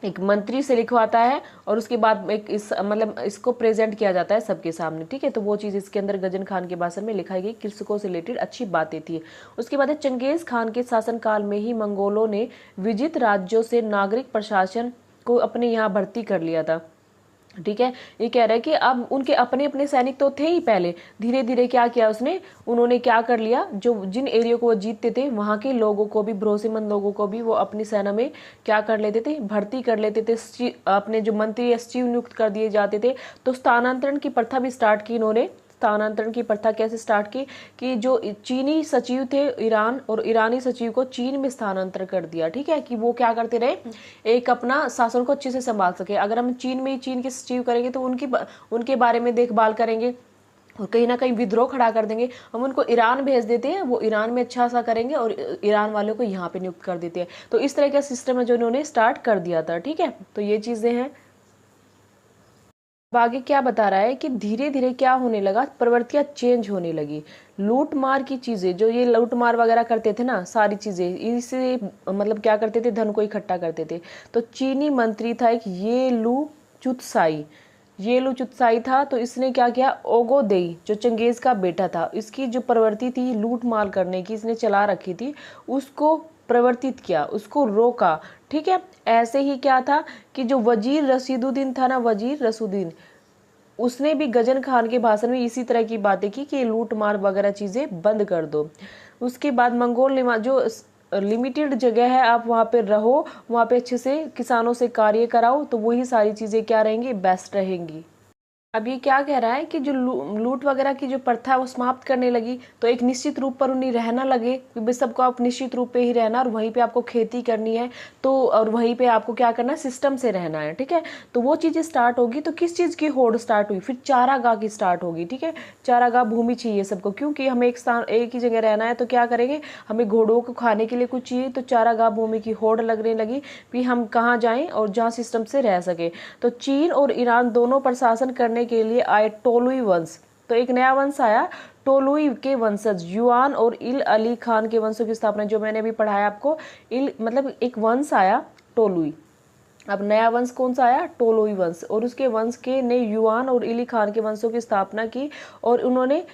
[SPEAKER 1] एक मंत्री से लिखवाता है और उसके बाद एक मतलब इसको प्रेजेंट किया जाता है सबके सामने। ठीक है, तो वो चीज़ इसके अंदर गजन खान के भाषण में लिखाई गई, कृषकों से रिलेटेड अच्छी बातें थी। उसके बाद चंगेज खान के शासनकाल में ही मंगोलों ने विजित राज्यों से नागरिक प्रशासन को अपने यहाँ भर्ती कर लिया था। ठीक है, ये कह रहा है कि अब उनके अपने अपने सैनिक तो थे ही पहले, धीरे धीरे क्या किया उन्होंने क्या कर लिया, जो जिन एरिया को वो जीतते थे वहां के लोगों को भी, भरोसेमंद लोगों को भी वो अपनी सेना में क्या कर लेते थे, भर्ती कर लेते थे। अपने जो मंत्री या सचिव नियुक्त कर दिए जाते थे। तो स्थानांतरण की प्रथा भी स्टार्ट की इन्होंने, स्थानांतरण की प्रथा कैसे स्टार्ट की कि जो चीनी सचिव थे ईरान, और ईरानी सचिव को चीन में स्थानांतरण कर दिया। ठीक है, कि वो क्या करते रहे, एक अपना शासन को अच्छे से संभाल सके। अगर हम चीन में ही चीन के सचिव करेंगे तो उनके बारे में देखभाल करेंगे और कहीं ना कहीं विद्रोह खड़ा कर देंगे। हम उनको ईरान भेज देते हैं, वो ईरान में अच्छा सा करेंगे और ईरान वालों को यहाँ पे नियुक्त कर देते हैं। तो इस तरह का सिस्टम है जो इन्होंने स्टार्ट कर दिया था। ठीक है, तो ये चीजें हैं। अब आगे क्या बता रहा है कि धीरे धीरे क्या होने लगा, प्रवृत्तियां चेंज होने लगी। लूट मार की चीजें, जो ये लूट मार वगैरह करते थे ना, सारी चीजें इससे मतलब क्या करते थे, धन को इकट्ठा करते थे। तो चीनी मंत्री था एक ये लू चुत्साई था। तो इसने क्या किया, ओगोदेई जो चंगेज का बेटा था, इसकी जो प्रवृत्ति थी लूट मार करने की, इसने चला रखी थी, उसको प्रवर्तित किया, उसको रोका। ठीक है, ऐसे ही क्या था कि जो वजीर रशीदुद्दीन था ना, वजीर रसूद्दीन, उसने भी गजन खान के भाषण में इसी तरह की बातें की कि लूट मार वगैरह चीजें बंद कर दो। उसके बाद मंगोल ने जो लिमिटेड जगह है आप वहाँ पे रहो, वहाँ पे अच्छे से किसानों से कार्य कराओ, तो वही सारी चीजें क्या रहेंगी, बेस्ट रहेंगी। अब ये क्या कह रहा है कि जो लूट वगैरह की जो प्रथा है वो समाप्त करने लगी, तो एक निश्चित रूप पर उन्हें रहना लगे कि सबको आप निश्चित रूप पे ही रहना, और वहीं पे आपको खेती करनी है, तो और वहीं पे आपको क्या करना है, सिस्टम से रहना है। ठीक है, तो वो चीजें स्टार्ट होगी। तो किस चीज की होड़ स्टार्ट हुई, फिर चारागाह की स्टार्ट होगी। ठीक है, चारागाह भूमि चाहिए सबको, क्योंकि हमें एक ही जगह रहना है, तो क्या करेंगे, हमें घोड़ों को खाने के लिए कुछ चाहिए, तो चारागाह भूमि की होड़ लगने लगी कि हम कहाँ जाएं और जहाँ सिस्टम से रह सके। तो चीन और ईरान दोनों पर शासन करने के लिए आए टोलुई वंश। तो एक नया वंश आया, टोलुई के वंशज युआन और इल अली खान के वंशों की स्थापना, जो मैंने अभी पढ़ाया आपको। इल मतलब एक वंश आया टोलुई, अब नया वंश कौन सा आया, टोलुई वंश, और उसके वंश के ने युआन और इली खान के वंशों की स्थापना की, और उन्होंने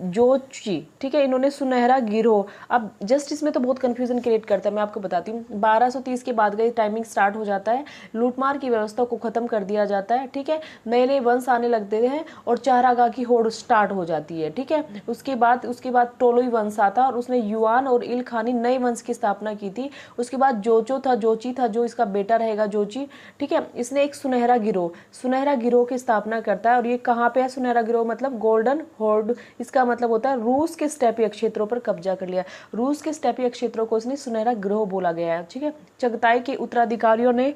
[SPEAKER 1] जोची, ठीक है, इन्होंने सुनहरा गिरोह। अब जस्ट इसमें तो बहुत कंफ्यूजन क्रिएट करता है, मैं आपको बताती हूँ। 1230 के बाद का टाइमिंग स्टार्ट हो जाता है, लूटमार की व्यवस्था को खत्म कर दिया जाता है। ठीक है, नए नए वंश आने लगते हैं और चारागाह की होड़ स्टार्ट हो जाती है। ठीक है, उसके बाद टोलुई वंश आता और उसने युआन और इल खानी नए वंश की स्थापना की थी। उसके बाद जोची था जो इसका बेटा रहेगा जोची। ठीक है, इसने एक सुनहरा गिरोह की स्थापना करता है, और ये कहाँ पे है सुनहरा गिरोह, मतलब गोल्डन होर्ड, इसका मतलब होता है रूस के स्टेपीय क्षेत्रों पर कब्जा कर लिया। रूस के स्टेपीय क्षेत्रों को इसने सुनहरा गिरोह बोला गया है। ठीक है, चगताई के उत्तराधिकारियों ने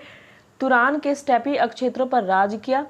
[SPEAKER 1] तुरान के स्टेपीय क्षेत्रों पर राज किया,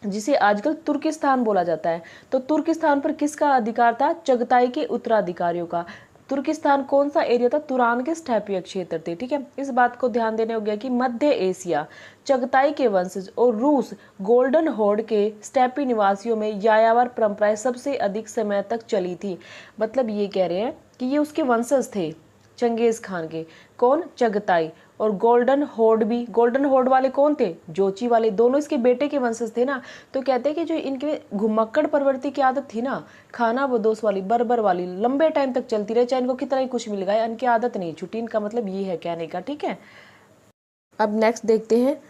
[SPEAKER 1] जिसे आजकल तुर्किस्तान बोला जाता है। तो तुर्किस्तान पर किसका अधिकार था, चगताई के उत्तराधिकारियों का। तुर्किस्तान कौन सा एरिया था, तुरान के स्टेपीय क्षेत्र थे। ठीक है, इस बात को ध्यान देने हो गया कि मध्य एशिया, चगताई के वंशज और रूस गोल्डन होर्ड के स्टेपी निवासियों में यायावर परंपराएं सबसे अधिक समय तक चली थी। मतलब ये कह रहे हैं कि ये उसके वंशज थे चंगेज खान के, कौन, चगताई, और गोल्डन होर्ड वाले कौन थे, जोची वाले, दोनों इसके बेटे के वंशज थे ना। तो कहते हैं कि जो इनके घुमक्कड़ प्रवृत्ति की आदत थी ना, खाना बदोश वाली, बर्बर वाली, लंबे टाइम तक चलती रहे, चाहे इनको कितना ही कुछ मिल गया, इनकी आदत नहीं छूटी। इनका मतलब ये है कहने का। ठीक है, अब नेक्स्ट देखते हैं,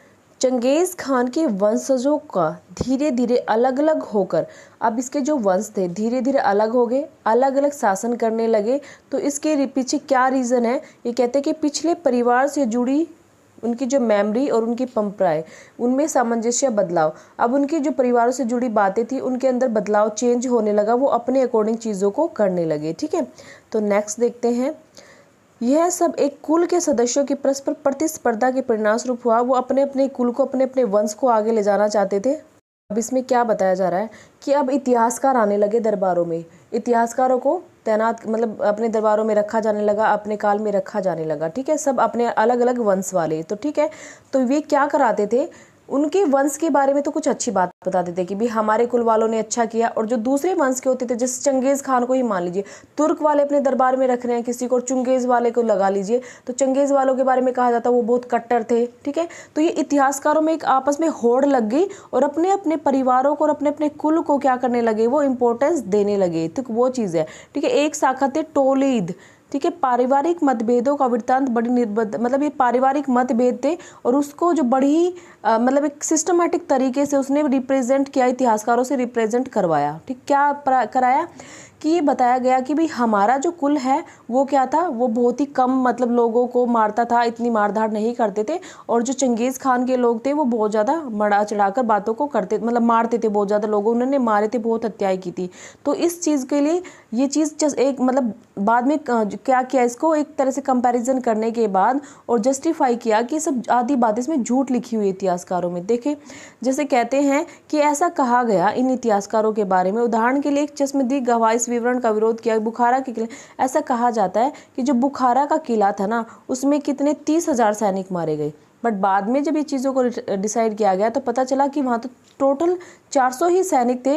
[SPEAKER 1] चंगेज खान के वंशजों का धीरे धीरे अलग अलग होकर, अब इसके जो वंश थे धीरे धीरे अलग हो गए, अलग अलग शासन करने लगे। तो इसके पीछे क्या रीज़न है, ये कहते हैं कि पिछले परिवार से जुड़ी उनकी जो मेमोरी और उनकी परंपराएं, उनमें सामंजस्य बदलाव। अब उनकी जो परिवारों से जुड़ी बातें थी उनके अंदर बदलाव चेंज होने लगा, वो अपने अकॉर्डिंग चीज़ों को करने लगे। ठीक है, तो नेक्स्ट देखते हैं, यह सब एक कुल के सदस्यों की परस्पर प्रतिस्पर्धा के परिणामस्वरूप हुआ। वो अपने अपने कुल को, अपने अपने वंश को आगे ले जाना चाहते थे। अब इसमें क्या बताया जा रहा है कि अब इतिहासकार आने लगे दरबारों में, इतिहासकारों को तैनात मतलब अपने दरबारों में रखा जाने लगा, अपने काल में रखा जाने लगा। ठीक है, सब अपने अलग अलग वंश वाले। तो ठीक है, तो वे क्या कराते थे, उनके वंश के बारे में तो कुछ अच्छी बात बताते थे कि भी हमारे कुल वालों ने अच्छा किया, और जो दूसरे वंश के होते थे, जैसे चंगेज खान को ही मान लीजिए, तुर्क वाले अपने दरबार में रख रहे हैं किसी को, और चंगेज वाले को लगा लीजिए, तो चंगेज वालों के बारे में कहा जाता है वो बहुत कट्टर थे। ठीक है, तो ये इतिहासकारों में एक आपस में होड़ लग गई, और अपने अपने परिवारों को और अपने अपने कुल को क्या करने लगे, वो इंपॉर्टेंस देने लगे। तो वो चीज़ है। ठीक है, एक शाखा थे टोलीद। ठीक है, पारिवारिक मतभेदों का वृत्तांत बड़ी मतलब ये पारिवारिक मतभेद थे, और उसको जो बड़ी मतलब एक सिस्टमेटिक तरीके से उसने रिप्रेजेंट किया, इतिहासकारों से रिप्रेजेंट करवाया। ठीक, क्या कराया कि ये बताया गया कि भाई हमारा जो कुल है वो क्या था, वो बहुत ही कम मतलब लोगों को मारता था, इतनी मारधाड़ नहीं करते थे, और जो चंगेज़ खान के लोग थे वो बहुत ज़्यादा मड़ा चढ़ाकर बातों को करते, मतलब मारते थे, बहुत ज़्यादा लोगों उन्होंने मारे थे, बहुत हत्याएं की थी। तो इस चीज़ के लिए ये चीज़ एक मतलब बाद में क्या किया, इसको एक तरह से कंपैरिजन करने के बाद और जस्टिफाई किया कि सब आधी बातें इसमें झूठ लिखी हुई इतिहासकारों में। देखें, जैसे कहते हैं कि ऐसा कहा गया इन इतिहासकारों के बारे में, उदाहरण के लिए एक चश्मदीद गवाह इस विवरण का विरोध किया, बुखारा के किले। ऐसा कहा जाता है कि जो बुखारा का किला था ना, उसमें कितने 30,000 सैनिक मारे गए, बट बाद में जब ये चीज़ों को डिसाइड किया गया तो पता चला कि वहाँ तो टोटल 400 ही सैनिक थे।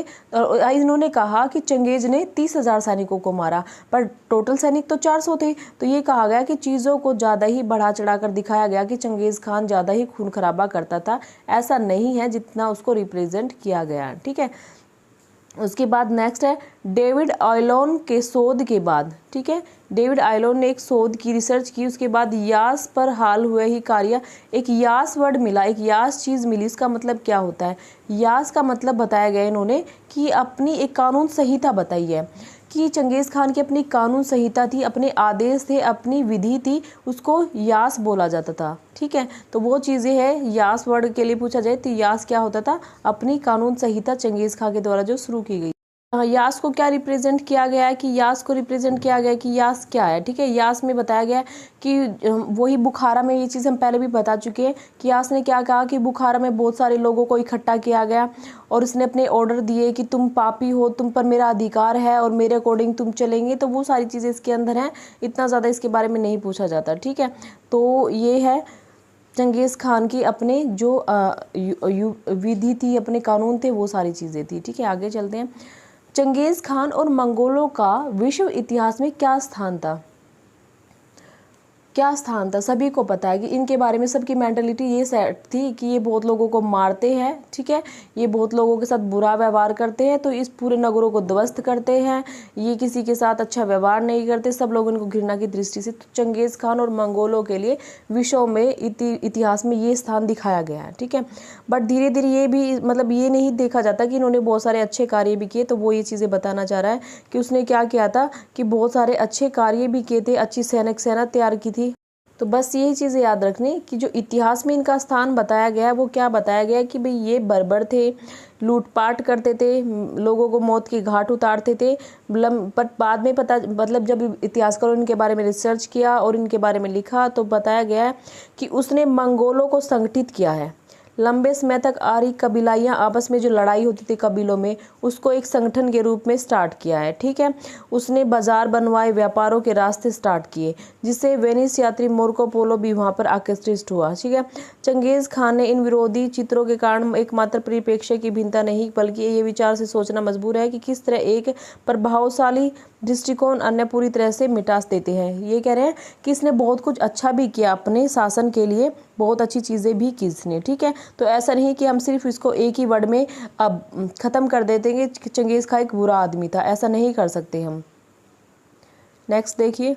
[SPEAKER 1] इन्होंने कहा कि चंगेज ने 30,000 सैनिकों को मारा, पर टोटल सैनिक तो 400 थे। तो ये कहा गया कि चीज़ों को ज़्यादा ही बढ़ा चढ़ाकर दिखाया गया कि चंगेज़ खान ज़्यादा ही खून खराबा करता था। ऐसा नहीं है जितना उसको रिप्रेजेंट किया गया, ठीक है। उसके बाद नेक्स्ट है डेविड आयलोन के शोध के बाद, ठीक है, डेविड आयलोन ने एक शोध की, रिसर्च की, उसके बाद यास पर हाल हुए ही कार्य, एक यास वर्ड मिला, एक यास चीज़ मिली। इसका मतलब क्या होता है? यास का मतलब बताया गया इन्होंने कि अपनी एक कानून संहिता बताई है कि चंगेज़ खान की अपनी कानून संहिता थी, अपने आदेश थे, अपनी विधि थी, उसको यास बोला जाता था, ठीक है। तो वो चीज़ें हैं, यास वर्ड के लिए पूछा जाए तो यास क्या होता था? अपनी कानून संहिता चंगेज़ खान के द्वारा जो शुरू की गई। यास को क्या रिप्रेजेंट किया गया है कि यास को रिप्रेजेंट किया गया है कि यास क्या है, ठीक है। यास में बताया गया है कि वही बुखारा में, ये चीज़ हम पहले भी बता चुके हैं कि यास ने क्या कहा कि बुखारा में बहुत सारे लोगों को इकट्ठा किया गया और उसने अपने ऑर्डर दिए कि तुम पापी हो, तुम पर मेरा अधिकार है और मेरे अकॉर्डिंग तुम चलेंगे। तो वो सारी चीज़ें इसके अंदर हैं, इतना ज़्यादा इसके बारे में नहीं पूछा जाता, ठीक है। तो ये है चंगेज़ खान की अपने जो विधि थी, अपने कानून थे, वो सारी चीज़ें थी, ठीक है। आगे चलते हैं। चंगेज़ खान और मंगोलों का विश्व इतिहास में क्या स्थान था? क्या स्थान था? सभी को पता है कि इनके बारे में सबकी मेंटालिटी ये सेट थी कि ये बहुत लोगों को मारते हैं, ठीक है, ये बहुत लोगों के साथ बुरा व्यवहार करते हैं, तो इस पूरे नगरों को ध्वस्त करते हैं, ये किसी के साथ अच्छा व्यवहार नहीं करते, सब लोग इनको घृणा की दृष्टि से। तो चंगेज़ खान और मंगोलों के लिए विश्व में इतिहास में ये स्थान दिखाया गया है, ठीक है। बट धीरे धीरे ये भी मतलब ये नहीं देखा जाता कि इन्होंने बहुत सारे अच्छे कार्य भी किए, तो वो ये चीज़ें बताना चाह रहा है कि उसने क्या किया था कि बहुत सारे अच्छे कार्य भी किए थे, अच्छी सेना तैयार की थी। तो बस यही चीज़ें याद रखनी कि जो इतिहास में इनका स्थान बताया गया है वो क्या बताया गया है कि भाई ये बर्बर थे, लूटपाट करते थे, लोगों को मौत की घाट उतारते थे। पर बाद में पता मतलब जब इतिहासकारों ने इनके बारे में रिसर्च किया और इनके बारे में लिखा तो बताया गया है कि उसने मंगोलों को संगठित किया है। लंबे समय तक आर्य कबीलाइयाँ आपस में जो लड़ाई होती थी कबीलों में, उसको एक संगठन के रूप में स्टार्ट किया है, ठीक है। उसने बाजार बनवाए, व्यापारों के रास्ते स्टार्ट किए, जिससे वेनिस यात्री मार्को पोलो भी वहाँ पर आकर्षित हुआ, ठीक है। चंगेज़ खान ने इन विरोधी चित्रों के कारण एकमात्र परिप्रेक्ष्य की भिन्नता नहीं बल्कि ये विचार से सोचना मजबूर है कि किस तरह एक प्रभावशाली दृष्टिकोण अन्य पूरी तरह से मिटा देते हैं। ये कह रहे हैं कि इसने बहुत कुछ अच्छा भी किया, अपने शासन के लिए बहुत अच्छी चीज़ें भी की इसने, ठीक है। तो ऐसा नहीं कि हम सिर्फ इसको एक ही वर्ड में अब ख़त्म कर देते हैं कि चंगेज़ खान एक बुरा आदमी था, ऐसा नहीं कर सकते हम। नेक्स्ट देखिए,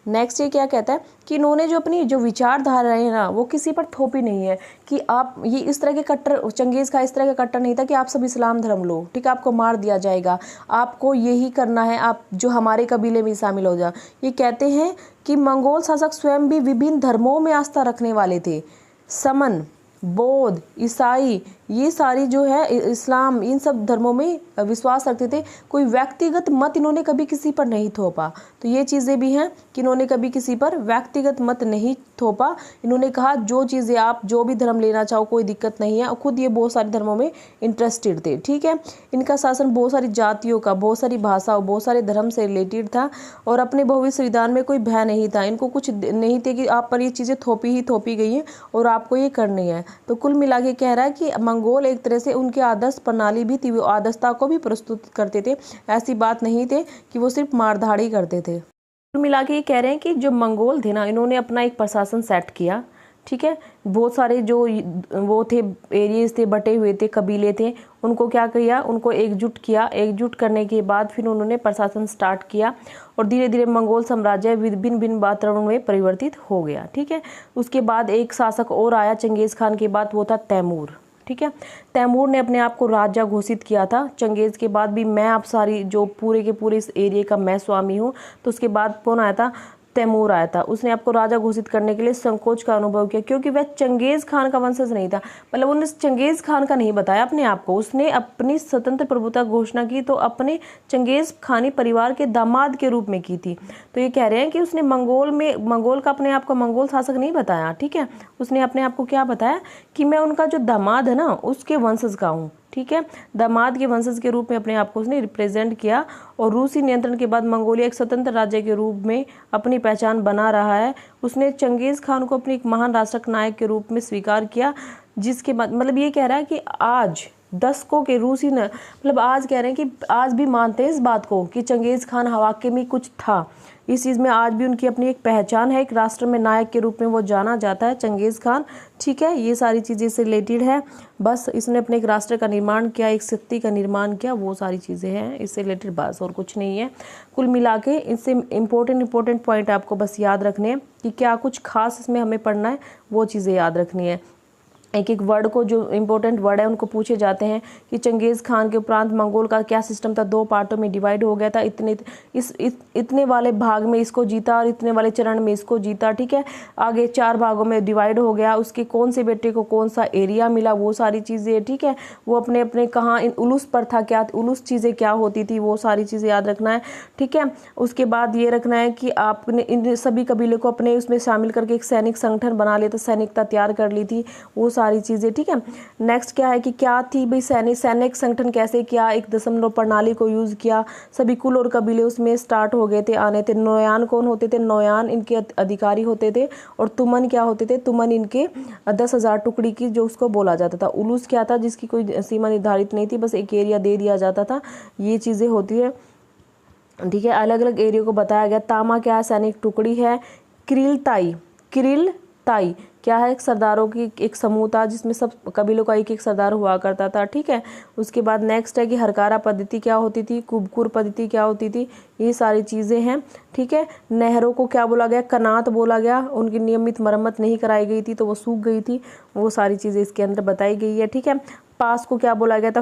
[SPEAKER 1] नेक्स्ट ये क्या कहता है कि इन्होंने जो अपनी जो विचारधारा है ना वो किसी पर थोपी नहीं है कि आप ये इस तरह के कट्टर, चंगेज़ खान इस तरह का कट्टर नहीं था कि आप सब इस्लाम धर्म लो, ठीक है, आपको मार दिया जाएगा, आपको यही करना है, आप जो हमारे कबीले में शामिल हो जाओ। ये कहते हैं कि मंगोल शासक स्वयं भी विभिन्न धर्मों में आस्था रखने वाले थे। समन, बौद्ध, ईसाई, ये सारी जो है इस्लाम, इन सब धर्मों में विश्वास रखते थे। कोई व्यक्तिगत मत इन्होंने कभी किसी पर नहीं थोपा। तो ये चीज़ें भी हैं कि इन्होंने कभी किसी पर व्यक्तिगत मत नहीं थोपा। इन्होंने कहा जो चीज़ें आप जो भी धर्म लेना चाहो कोई दिक्कत नहीं है, और खुद ये बहुत सारे धर्मों में इंटरेस्टेड थे, ठीक है। इनका शासन बहुत सारी जातियों का, बहुत सारी भाषाओं, बहुत सारे धर्म से रिलेटेड था और अपने भविष्य विधान में कोई भय नहीं था। इनको कुछ नहीं थे कि आप पर ये चीज़ें थोपी गई हैं और आपको ये करनी है। तो कुल मिला के कह रहा है कि मंगोल एक तरह से उनकी आदर्श प्रणाली भी थी, वो आदर्शता को भी प्रस्तुत करते थे। ऐसी बात नहीं थे कि वो सिर्फ मारधाड़ी करते थे। कुल मिला के ये कह रहे हैं कि जो मंगोल थे ना, इन्होंने अपना एक प्रशासन सेट किया, ठीक है। बहुत सारे जो वो थे एरियाज थे, बटे हुए थे, कबीले थे, उनको क्या किया, उनको एकजुट किया। एकजुट करने के बाद फिर उन्होंने प्रशासन स्टार्ट किया और धीरे धीरे मंगोल साम्राज्य भिन्न भिन्न वातावरण में परिवर्तित हो गया, ठीक है। उसके बाद एक शासक और आया चंगेज़ खान के बाद, वो था तैमूर, ठीक है। तैमूर ने अपने आप को राजा घोषित किया था। चंगेज़ के बाद भी मैं आप सारी जो पूरे के पूरे इस एरिया का मैं स्वामी हूँ। तो उसके बाद कौन आया था? तैमूर आया था। उसने आपको राजा घोषित करने के लिए संकोच का अनुभव किया, क्योंकि वह चंगेज़ खान का वंशज नहीं था। मतलब उन्होंने चंगेज़ खान का नहीं बताया अपने आप को, उसने अपनी स्वतंत्र प्रभुता घोषणा की तो अपने चंगेज़ खानी परिवार के दामाद के रूप में की थी। तो ये कह रहे हैं कि उसने मंगोल का अपने आप को मंगोल शासक नहीं बताया, ठीक है। उसने अपने आप को क्या बताया कि मैं उनका जो दामाद है ना उसके वंशज का हूँ, ठीक है। दामाद के वंशज के रूप में अपने आप को उसने रिप्रेजेंट किया और रूसी नियंत्रण के बाद मंगोलिया एक स्वतंत्र राज्य के रूप में अपनी पहचान बना रहा है। उसने चंगेज़ खान को अपनी एक महान राष्ट्रक नायक के रूप में स्वीकार किया, जिसके बाद मतलब ये कह रहा है कि आज दशकों के रूसी न मतलब आज कह रहे हैं कि आज भी मानते हैं इस बात को कि चंगेज़ खान वाकई में कुछ था। इस चीज़ में आज भी उनकी अपनी एक पहचान है, एक राष्ट्र में नायक के रूप में वो जाना जाता है चंगेज़ खान, ठीक है। ये सारी चीज़ें इससे रिलेटेड है। बस इसने अपने एक राष्ट्र का निर्माण किया, एक शक्ति का निर्माण किया, वो सारी चीज़ें हैं इससे रिलेटेड, बस और कुछ नहीं है। कुल मिला के इससे इंपॉर्टेंट पॉइंट आपको बस याद रखने हैं कि क्या कुछ खास इसमें हमें पढ़ना है, वो चीज़ें याद रखनी है। एक एक वर्ड को जो इम्पोर्टेंट वर्ड है उनको पूछे जाते हैं कि चंगेज़ खान के उपरांत मंगोल का क्या सिस्टम था, 2 पार्टों में डिवाइड हो गया था, इतने वाले भाग में इसको जीता और इतने वाले चरण में इसको जीता, ठीक है। आगे 4 भागों में डिवाइड हो गया, उसके कौन से बेटे को कौन सा एरिया मिला, वो सारी चीज़ें, ठीक है। वो अपने अपने कहाँ उलूस पर था, क्या उलूस चीज़ें क्या होती थी, वो सारी चीज़ें याद रखना है, ठीक है। उसके बाद ये रखना है कि आपने इन सभी कबीले को अपने उसमें शामिल करके एक सैनिक संगठन बना लिया था, सैनिकता तैयार कर ली थी, वो सारी चीज़ें, ठीक है। नेक्स्ट क्या है कि क्या थी भाई सैनिक संगठन कैसे किया, एक दशमलव प्रणाली को यूज़ किया, सभी कुल और कबीले उसमें स्टार्ट हो गए थे, आने थे। नौयान कौन होते थे? नौयान इनके अधिकारी होते थे और तुमन क्या होते थे? तुमन इनके 10,000 टुकड़ी की जो उसको बोला जाता था। उलूस क्या था? जिसकी कोई सीमा निर्धारित नहीं थी, बस एक एरिया दे दिया जाता था, ये चीज़ें होती है, ठीक है। अलग अलग एरिया को बताया गया। तामा क्या है? सैनिक टुकड़ी है। किरिलताई क्या है? एक सरदारों की एक समूह था जिसमें सब कबीलों का एक एक सरदार हुआ करता था, ठीक है। उसके बाद नेक्स्ट है कि हरकारा पद्धति क्या होती थी, कुबकुर पद्धति क्या होती थी, ये सारी चीज़ें हैं, ठीक है। नहरों को क्या बोला गया? कनात बोला गया, उनकी नियमित मरम्मत नहीं कराई गई थी तो वो सूख गई थी, वो सारी चीज़ें इसके अंदर बताई गई है, ठीक है। पास को क्या बोला गया था?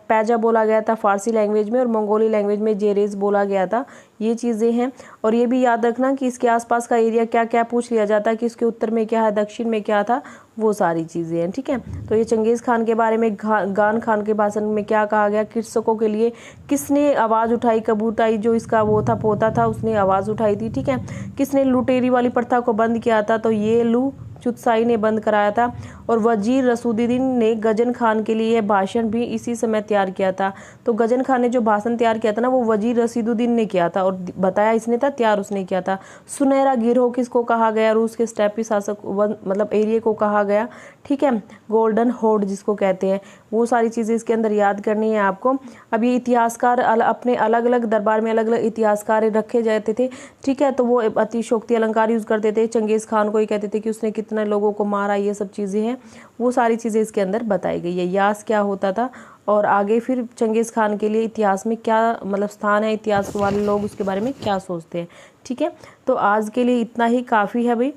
[SPEAKER 1] पैजा बोला गया था फारसी लैंग्वेज में, और मंगोली लैंग्वेज में जेरेज बोला गया था, ये चीज़ें हैं। और ये भी याद रखना कि इसके आसपास का एरिया क्या क्या पूछ लिया जाता है कि इसके उत्तर में क्या है, दक्षिण में क्या था, वो सारी चीज़ें हैं, ठीक है। तो ये चंगेज़ खान के बारे में गान खान के भाषण में क्या कहा गया, कृषकों के लिए किसने आवाज़ उठाई, कबूताई जो इसका वो था पोता था उसने आवाज़ उठाई थी, ठीक है। किसने लुटेरी वाली प्रथा को बंद किया था, तो ये लू चुतसाई ने बंद कराया था। और वजीर रसूदुद्दीन ने गजन खान के लिए भाषण भी इसी समय तैयार किया था। तो गजन खान ने जो भाषण तैयार किया था ना, वो वजीर रसूदुद्दीन ने किया था और बताया इसने था, तैयार उसने किया था। सुनहरा गिरोह किसको कहा गया? रूस के स्टेपी शासक मतलब एरिया को कहा गया, ठीक है। गोल्डन होर्ड जिसको कहते हैं, वो सारी चीज़ें इसके अंदर याद करनी है आपको। अब ये इतिहासकार अपने अलग अलग दरबार में अलग अलग इतिहासकार रखे जाते थे, ठीक है। तो वो अतिशोक्ति अलंकार यूज़ करते थे। चंगेज़ खान को ये कहते थे कि उसने कितने लोगों को मारा, ये सब चीज़ें हैं, वो सारी चीज़ें इसके अंदर बताई गई है। यास क्या होता था और आगे फिर चंगेज़ खान के लिए इतिहास में क्या मतलब स्थान है, इतिहास वाले लोग उसके बारे में क्या सोचते हैं, ठीक है। तो आज के लिए इतना ही काफ़ी है भाई।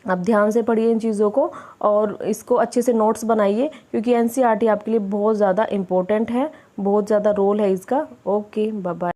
[SPEAKER 1] आप ध्यान से पढ़िए इन चीज़ों को और इसको अच्छे से नोट्स बनाइए, क्योंकि एनसीईआरटी आपके लिए बहुत ज़्यादा इम्पोर्टेंट है, बहुत ज़्यादा रोल है इसका। Okay, bye bye.